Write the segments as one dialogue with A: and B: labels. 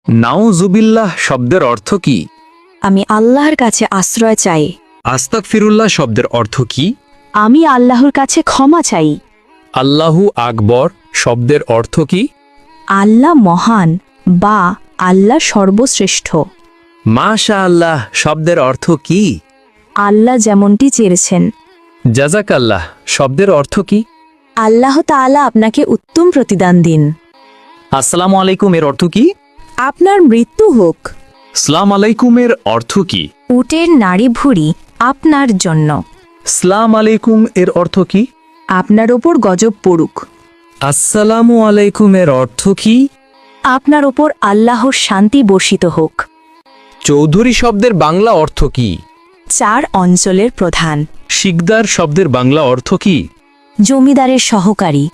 A: নাউজুবিল্লাহ শব্দের অর্থ কি?
B: আমি আল্লাহর কাছে আশ্রয় চাই।
A: আস্তাগফিরুল্লাহ শব্দের অর্থ কি?
B: আমি আল্লাহর কাছে ক্ষমা চাই।
A: আল্লাহু আকবর শব্দের অর্থ কি?
B: আল্লাহ মহান বা আল্লাহ সর্বশ্রেষ্ঠ।
A: মাশা আল্লাহ শব্দের অর্থ কি?
B: আল্লাহ যেমনটি চেয়েছেন।
A: জাযাকাল্লাহ শব্দের অর্থ কি?
B: আল্লাহ তাআলা আপনাকে উত্তম প্রতিদান দিন।
A: আসসালামু আলাইকুম এর অর্থ কি?
B: আপনার মৃত্যু হোক।
A: সালাম আলাইকুমের অর্থ কি?
B: উটের নাড়ি ভুঁড়ি আপনার জন্য।
A: সালাম আলাইকুম এর অর্থ কি?
B: আপনার ওপর গজব পড়ুক।
A: আসসালামু আলাইকুম এর অর্থ কি?
B: আপনার ওপর আল্লাহর শান্তি বর্ষিত হোক।
A: চৌধুরী শব্দের বাংলা অর্থ কি?
B: 4 অঞ্চলের প্রধান।
A: শিকদার শব্দের বাংলা অর্থ কি?
B: জমিদারের সহকারী।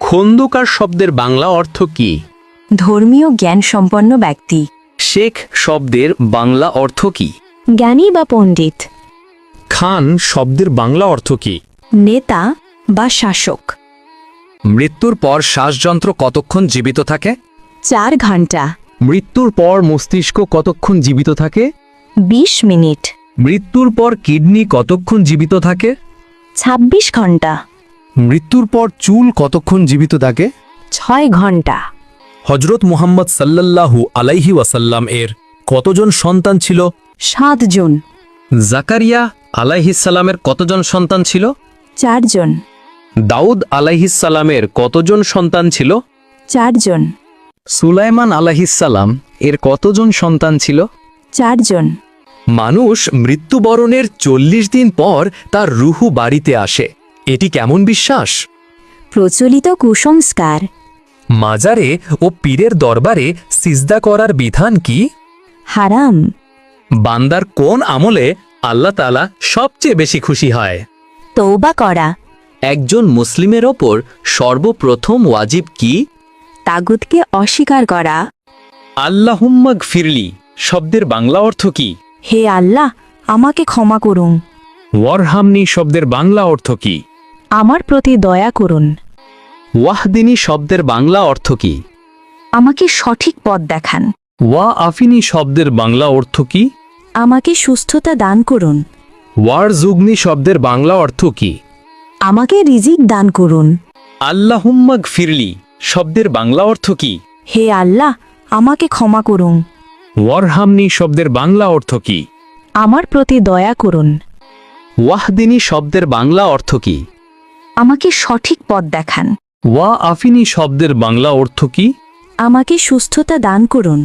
A: খন্দকার শব্দের বাংলা অর্থ কি?
B: ধর্মীয় জ্ঞান সম্পন্ন ব্যক্তি।
A: শেখ শব্দের বাংলা অর্থ কি?
B: জ্ঞানী বা পণ্ডিত।
A: খান শব্দের বাংলা অর্থ কি?
B: নেতা বা শাসক।
A: মৃত্যুর পর শ্বাসযন্ত্র কতক্ষণ জীবিত থাকে?
B: 4 ঘন্টা।
A: মৃত্যুর পর মস্তিষ্ক কতক্ষণ জীবিত থাকে?
B: 20 মিনিট।
A: মৃত্যুর পর কিডনি কতক্ষণ জীবিত থাকে?
B: 26 ঘন্টা।
A: মৃত্যুর পর চুল কতক্ষণ জীবিত থাকে?
B: 6 ঘন্টা।
A: হজরত মুহাম্মদ সাল্লাল্লাহু আলাইহি ওয়াসাল্লাম এর কতজন সন্তান ছিল?
B: 7 জন।
A: জাকারিয়া আলাইহিসসালামের কতজন সন্তান ছিল?
B: 4 জন।
A: দাউদ আলাইহিসসালামের কতজন সন্তান ছিল?
B: 4 জন।
A: সুলাইমান আলাইহিসসালাম এর কতজন সন্তান ছিল?
B: 4 জন।
A: মানুষ মৃত্যুবরণের 40 দিন পর তার রুহু বাড়িতে আসে, এটি কেমন বিশ্বাস?
B: প্রচলিত কুসংস্কার।
A: মাজারে ও পীরের দরবারে সিজদা করার বিধান কি?
B: হারাম।
A: বান্দার কোন আমলে আল্লাহ তাআলা সবচেয়ে বেশি খুশি হয়?
B: তওবা করা।
A: একজন মুসলিমের ওপর সর্বপ্রথম ওয়াজিব কি?
B: তাগুতকে অস্বীকার করা।
A: আল্লাহুম্মা গফিরলি শব্দের বাংলা অর্থ কি?
B: হে আল্লাহ, আমাকে ক্ষমা করুন।
A: ওয়ারহামনি শব্দের বাংলা অর্থ কি?
B: আমার প্রতি দয়া করুন।
A: ওয়াহদিনী শব্দের বাংলা অর্থ কি?
B: আমাকে সঠিক পথ দেখান।
A: ওয়া আফিনী শব্দের বাংলা অর্থ কি?
B: আমাকে সুস্থতা দান করুন।
A: ওয়ারজুগনি শব্দের বাংলা অর্থ কি?
B: আমাকে রিজিক দান করুন।
A: আল্লাহুম্মা গফিরলি শব্দের বাংলা অর্থ কি?
B: হে আল্লাহ, আমাকে ক্ষমা করুন।
A: ওয়ারহামনি শব্দের বাংলা অর্থ কি?
B: আমার প্রতি দয়া করুন।
A: ওয়াহদিনী শব্দের বাংলা অর্থ কি?
B: আমাকে সঠিক পথ দেখান।
A: ওয়া আফিনী শব্দের বাংলা অর্থ কি?
B: আমাকে সুস্থতা দান করুন।